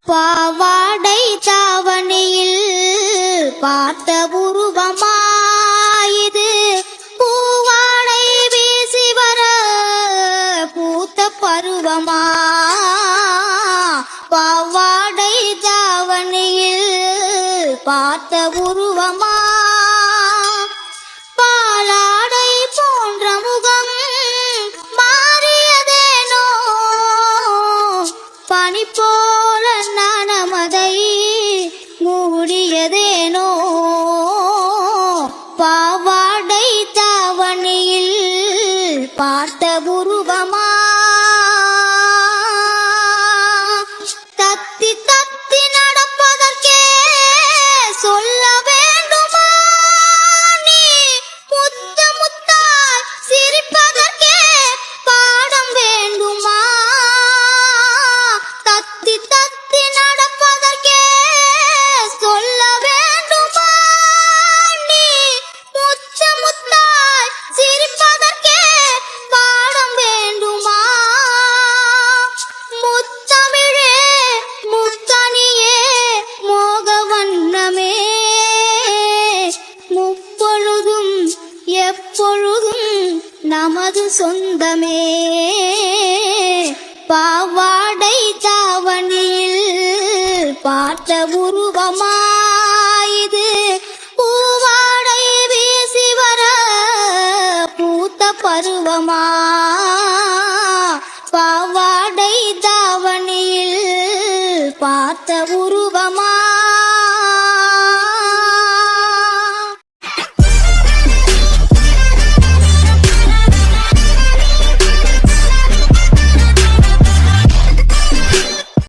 பாவாடை தாவணியில் பார்த்த உருவமாயிது பூவாடை வீசி வர பூத்த பருவமா. பாவாடை தாவணியில் பார்த்த உருவமா பாலாடை போன்ற முகம் மாறியதேனோ பனி போல நனமதை மூடியதேனோ. பாவாடை தாவணியில் பார்த்த உருவமா தத்தி தத்தி நடப்பதற்கே சொல்ல வேண்டுமா நீ முத்த முத்தாய் சிரிப்பதற்கே பாடம் வேண்டுமா. தத்தி தத்தி நடப்பதற்கே சொல்ல வேண்டுமா நீ முத்த முத்தாய் சிரிப்பதற்கே பாடம் வேண்டுமா. முத்தமிழே முத்தனியே மோக வண்ணமே முப்பொழுதும் எப்பொழுதும் நமது சொந்தமே. பாவாடை தாவணியில் பார்த்த உருவமாயிது பூவாடை வீசி வர பூத்த பருவமா. பாவாடை தாவணியில் பார்த்த உருவமா